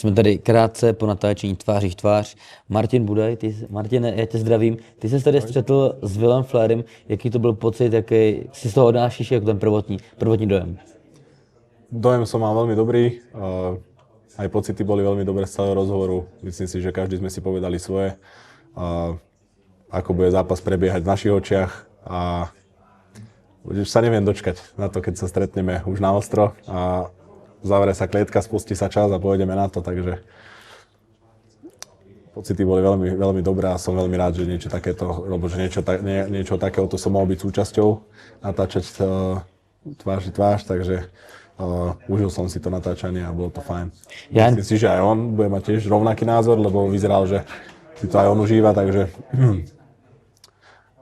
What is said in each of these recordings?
Jsme tady krátce po natáčení Tváří v tvář. Martin Budaj, Martine, já tě zdravím. Ty jsi tady střetl s Willem Flairem. Jaký to byl pocit, jaký si z toho odnášíš jako ten prvotní dojem? Dojem som mal veľmi dobrý. Aj pocity boli veľmi dobré z celého rozhovoru. Myslím si, že každý sme si povedali svoje. Ako bude zápas prebiehať v našich očiach. A už sa neviem dočkať na to, keď sa stretneme už na ostro. A zavere sa klietka, spustí sa čas a pôjdeme na to. Takže pocity boli veľmi, veľmi dobré a som veľmi rád, že niečo takéto, alebo že niečo takéhoto som mohol byť súčasťou, natáčať tvář v tvář, takže užil som si to natáčanie a bolo to fajn. Myslím si, že aj on bude mať tiež rovnaký názor, lebo vyzeral, že si to aj on užíva, takže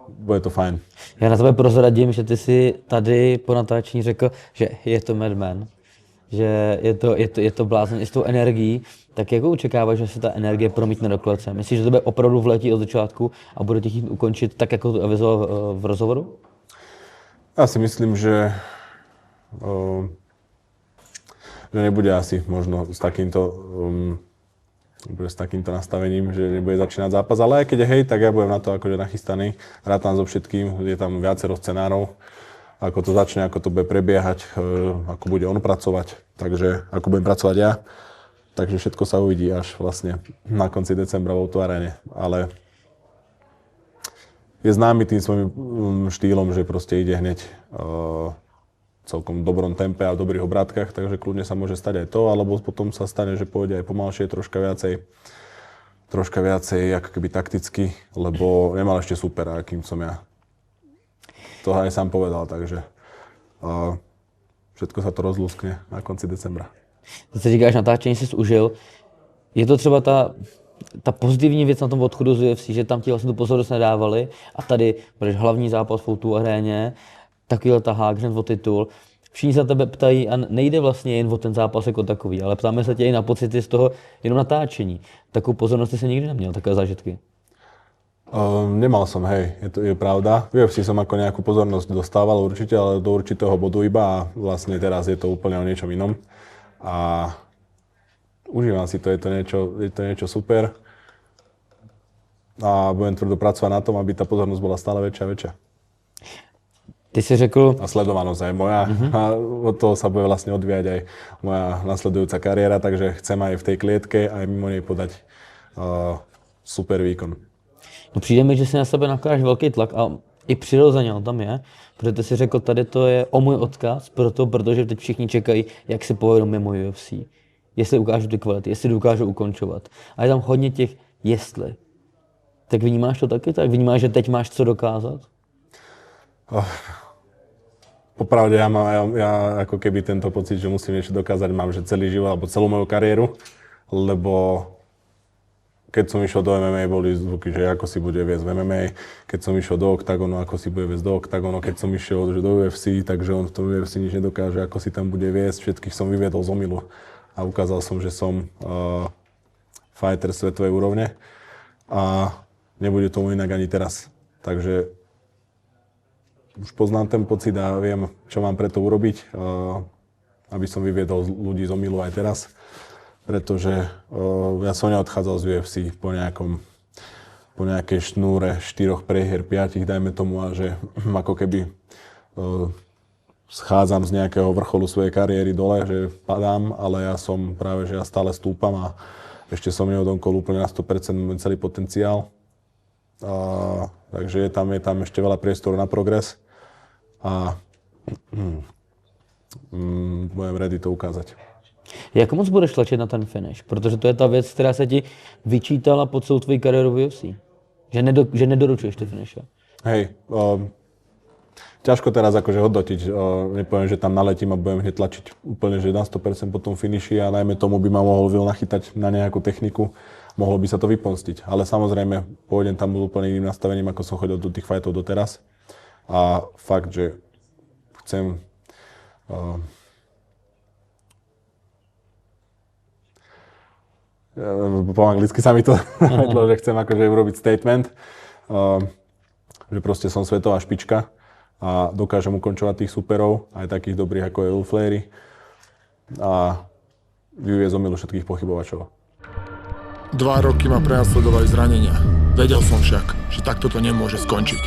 bude to fajn. Já na tebe prozradím, že ty si tady po natáčení řekl, že je to madman, že je to blázen i s tou energií. Tak jako očekáváš, že se ta energie promítne do klece? Myslíš, že to bude opravdu vletí od začátku a bude tě chtít ukončit tak, jako to avizoval v rozhovoru? Ja si myslím, že nebude asi možno s takýmto nastavením, že nebude začínať zápas, ale aj keď je hej, tak ja budem na to akože nachystaný, rátam so všetkým, je tam viacero scenárov, ako to začne, ako to bude prebiehať, ako bude on pracovať, takže ako budem pracovať ja, takže všetko sa uvidí až vlastne na konci decembra v Otvarene, ale je známy tým svojím štýlom, že proste ide hneď celkom dobrom tempe a v dobrých obrátkach, takže kľudne sa môže stať aj to, alebo potom sa stane, že pôjde aj pomalšie, troška viacej ako keby takticky, lebo nemal ešte supera, akým som ja. To aj sám povedal, takže všetko sa to rozlúskne na konci decembra. Ty říkáš, natáčení jsi užil. Je to třeba ta pozitivní věc na tom odchodu z UFC, že tam ti vlastně tu pozornost nedávali a tady budeš hlavní zápas v O2 aréně, takovýhle tahák hned o titul. Všichni se na tebe ptají a nejde vlastně jen o ten zápas jako takový, ale ptáme se tě i na pocity z toho jenom natáčení. Takovou pozornost jsi nikdy neměl, takové zážitky? Nemal som, hej, je pravda. V UFC som ako nejakú pozornosť dostával určite, ale do určitého bodu iba a vlastne teraz je to úplne o niečom inom. A užívam si to, je to niečo super. A budem tvrdo pracovať na tom, aby tá pozornosť bola stále väčšia a väčšia. Ty si řekl... A sledovanosť aj moja. A od toho sa bude vlastne odvíjať aj moja nasledujúca kariéra, takže chcem aj v tej klietke, aj mimo nej podať super výkon. No přijde mi, že si na sebe nakládáš velký tlak a i přirozeně on tam je, protože ty si řekl, tady to je o můj odkaz, protože teď všichni čekají, jak si povedou mimo UFC. Jestli ukážu ty kvality, jestli dokážu ukončovat. A je tam hodně těch jestli. Tak vnímáš to taky tak? Vnímáš, že teď máš co dokázat? Popravde, ja ako keby tento pocit, že musím niečo dokázať, mám že celý život, alebo celú moju kariéru, lebo keď som išiel do MMA, boli zvuky, že ako si bude viesť v MMA, keď som išiel do oktagonu, ako si bude viesť do oktagonu, keď som išiel do UFC, takže on v tom UFC nič nedokáže, ako si tam bude viesť, všetkých som vyviedol z omylu a ukázal som, že som fighter svetovej úrovne a nebude tomu inak ani teraz. Takže už poznám ten pocit a viem, čo mám preto urobiť, aby som vyviedol ľudí z omylu aj teraz. Pretože ja som neodchádzal z UFC po nejakej šnúre 4 prehier, 5, dajme tomu, a že ako keby schádzam z nejakého vrcholu svojej kariéry dole, že padám, ale ja som práve, že ja stále stúpam a ešte som neodomkol úplne na 100% celý potenciál. Takže je tam ešte veľa priestoru na progres a budem ready to ukázať. Jak moc budeš tlačit na ten finish? Protože to je ta věc, která se ti vyčítala po celou tvoji kariéru v UFC. Že nedoručuješ ty finishe. Hej, ťažko teraz akože hodnotiť. Nepoviem, že tam naletím a budem hneď tlačiť úplne, že na 100% po tom finiši a najmä tomu by ma mohol Will nachytať na nejakú techniku. Mohlo by sa to vypomstiť. Ale samozrejme, pôjdem tam úplne iným nastavením, ako som chodil do tých fightov doteraz. A fakt, že chcem po anglicky sa mi to vedlo, že chcem akože urobiť statement, že proste som svetová špička a dokážem ukončovať tých superov, aj takých dobrých ako je Will Flair. A vyviesť z omylu všetkých pochybovačov. 2 roky ma prenasledovali zranenia. Vedel som však, že takto to nemôže skončiť.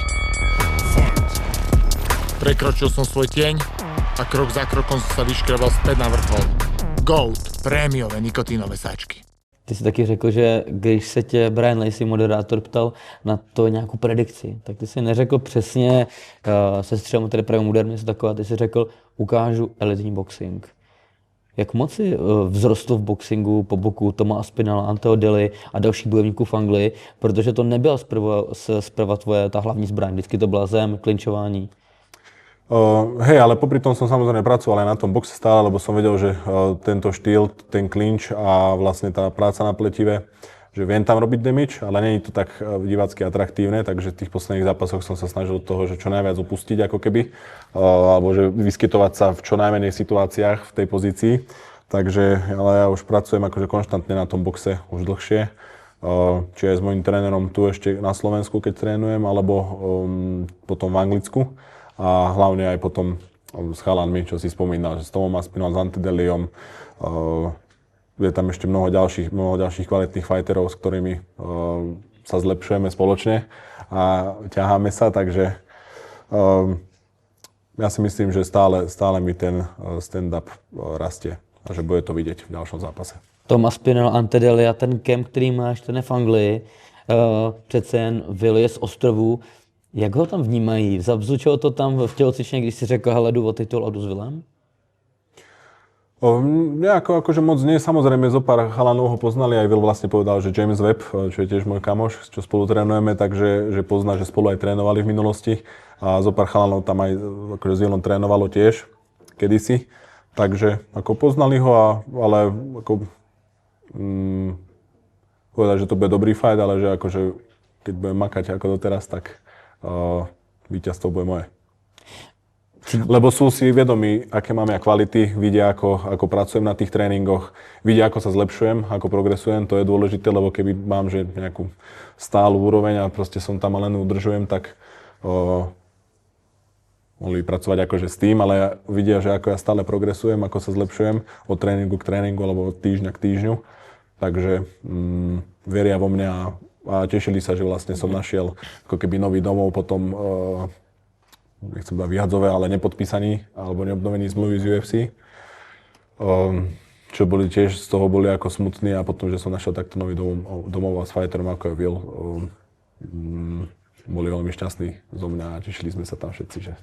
Prekročil som svoj tieň a krok za krokom som sa vyškrabal späť na vrchol. Gold, prémiové nikotínové sáčky. Ty jsi taky řekl, že když se tě Brian Lacey, moderátor, ptal na to nějakou predikci, tak ty jsi neřekl přesně se střelem, tedy pravým úderem, něco takové, ty jsi řekl, ukážu elitní boxing. Jak moc si vzrostl v boxingu po boku Toma Aspinalla, Anteho Dilly a dalších bojovníků v Anglii, protože to nebyla zprva tvoje ta hlavní zbraň, vždycky to byla zem, klinčování. Hej, ale popri tom som samozrejme pracoval aj na tom boxe stále, lebo som vedel, že tento štýl, ten clinch a vlastne tá práca na pletive, že viem tam robiť damage, ale nie je to tak divácky atraktívne, takže v tých posledných zápasoch som sa snažil toho, že čo najviac upustiť ako keby, alebo že vyskytovať sa v čo najmenej situáciách v tej pozícii. Takže, ale ja už pracujem akože konštantne na tom boxe už dlhšie. Či aj s mojím trénerom tu ešte na Slovensku, keď trénujem, alebo potom v Anglicku. A hlavne aj potom s chalanmi, čo si spomínal, že s Tomom Aspinallom, s Antideliom. Je tam ešte mnoho ďalších kvalitných fighterov, s ktorými sa zlepšujeme spoločne a ťaháme sa, takže ja si myslím, že stále mi ten stand-up rastie a že bude to vidieť v ďalšom zápase. Tom Aspinall, Antideli a ten kemp, který máš, ten je v Anglii, přece jen vylije z ostrovů. Jak ho tam vnímají? Zavzučilo to tam v tělocvičně, když si řekl, hele, jdu o titul a jdu s Willem? Akože moc nie, samozrejme zo pár chalanov ho poznali, aj Will vlastne povedal, že James Webb, čo je tiež môj kamoš, čo spolu trénujeme, takže že pozná, že spolu aj trénovali v minulosti a zo pár chalanov tam aj akože s Willom trénovalo tiež, kedysi, takže ako poznali ho, ale ako povedať, že to bude dobrý fight, ale že akože keď budem makať ako doteraz, tak víťazstvo bude moje. Lebo sú si vedomí, aké mám ja kvality, vidia, ako pracujem na tých tréningoch, vidia, ako sa zlepšujem, ako progresujem, to je dôležité, lebo keby mám že nejakú stálu úroveň a proste som tam len udržujem, tak mohli pracovať akože s tým, ale vidia, že ako ja stále progresujem, ako sa zlepšujem od tréningu k tréningu alebo od týždňa k týždňu, takže veria vo mňa a tešili sa, že vlastne som našiel ako keby nový domov potom, nechcem povedať vyhadzové, ale nepodpísaní alebo neobnovení zmluvy z UFC. Čo boli tiež, z toho boli ako smutní a potom, že som našiel takto nový domov a s fighterom ako je Will, boli veľmi šťastní zo mňa a tešili sme sa tam všetci, že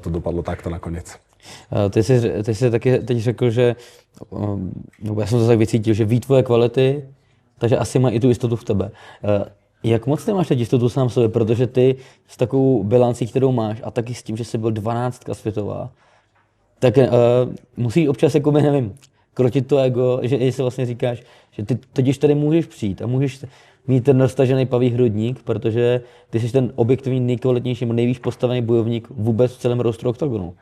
to dopadlo takto nakoniec. Ty jsi taky teď řekl, že já jsem to tak vycítil, že ví tvoje kvality, takže asi má i tu jistotu v tebe. Jak moc ty máš teď jistotu sám sobě, protože ty s takovou bilancí, kterou máš a taky s tím, že jsi byl 12 světová, tak musíš občas, jakoby, nevím, krotit to ego, že si vlastně říkáš, že ty totiž tady můžeš přijít a můžeš mít ten roztažený pavý hrudník, protože ty jsi ten objektivní nejkvalitnější, nejvíc postavený bojovník vůbec v celém rosteru Octagonu.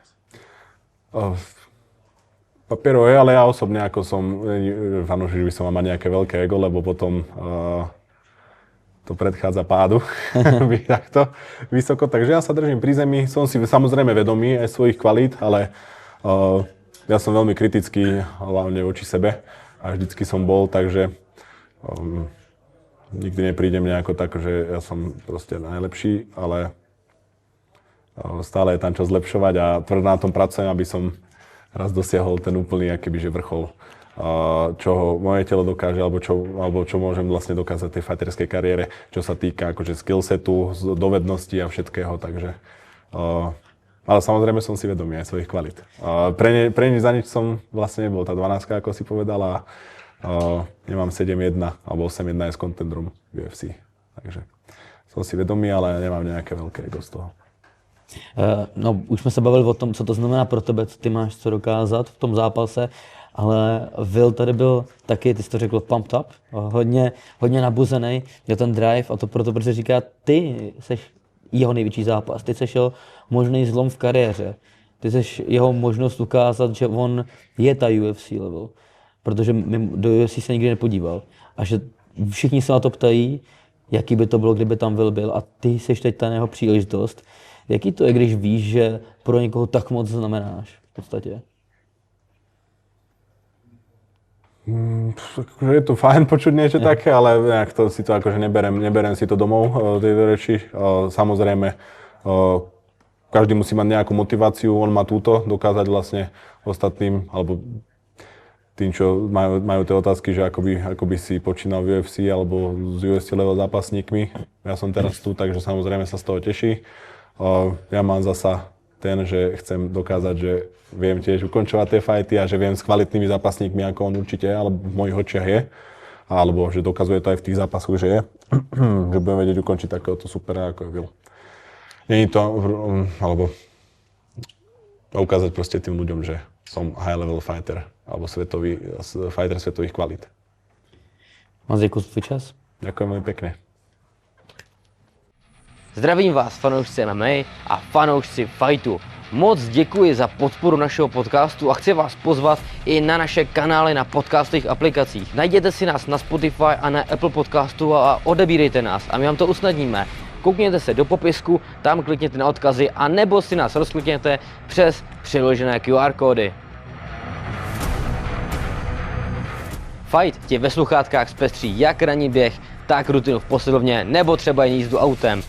Papierov je, ale ja osobne ako som fanúšik, že by som mal mať nejaké veľké ego, lebo potom to predchádza pádu byť takto vysoko. Takže ja sa držím pri zemi, som si samozrejme vedomý aj svojich kvalít, ale ja som veľmi kritický, hlavne voči sebe a vždycky som bol, takže nikdy neprídem nejako tak, že ja som proste najlepší, ale stále je tam čo zlepšovať a tvrdo na tom pracujem, aby som raz dosiahol ten úplný akýbyže vrchol, čo moje telo dokáže, alebo čo môžem vlastne dokázať tej fighterskej kariére, čo sa týka akože skillsetu, dovedností a všetkého, takže ale samozrejme som si vedomý aj svojich kvalít. Pre nič za nič som vlastne nebol tá 12, ako si povedal, a nemám 7-1 alebo 8-1 aj s contendrom UFC, takže som si vedomý, ale nemám nejaké veľké ego z toho. No, už jsme se bavili o tom, co to znamená pro tebe, co ty máš co dokázat v tom zápase, ale Will tady byl taky, ty jsi to řekl, pumped up, hodně nabuzený, měl ten drive a to proto, protože říká, ty seš jeho největší zápas, ty seš jeho možný zlom v kariéře, ty seš jeho možnost ukázat, že on je ta UFC level, protože do UFC se nikdy nepodíval a že všichni se na to ptají, jaký by to bylo, kdyby tam Will byl a ty seš teď ta jeho příležitost. Jaký to je, když víš, že pro někoho tak moc znamenáš v podstatě? Je to fajn počuť niečo také, ale nejak to si to akože neberem si to domov, tieto reči. Samozrejme, každý musí mať nejakú motiváciu, on má túto, dokázať vlastne ostatným, alebo tým, čo majú tie otázky, že ako by si počínal v UFC alebo s UFC level zápasníkmi. Ja som teraz tu, takže samozrejme sa z toho teší. Ja mám zasa ten, že chcem dokázať, že viem tiež ukončovať tie fighty a že viem s kvalitnými zápasníkmi, ako on určite, alebo v mojich očiach je. Alebo že dokazuje to aj v tých zápasoch, že je. Že budem vedieť ukončiť takéhoto supera, ako je Will. Nie je to, alebo ukázať proste tým ľuďom, že som high level fighter, alebo fighter svetových kvalít. Moc děkuji za tvůj čas. Ďakujem veľmi pekne. Zdravím vás, fanoušci MMA a fanoušci fightu. Moc děkuji za podporu našeho podcastu a chci vás pozvat i na naše kanály na podcastových aplikacích. Najděte si nás na Spotify a na Apple podcastu a odebírejte nás a my vám to usnadníme. Koukněte se do popisku, tam klikněte na odkazy a nebo si nás rozklikněte přes přiložené QR kódy. Fight ti ve sluchátkách zpestří jak ranní běh, tak rutinu v posilovně nebo třeba jen jízdu autem.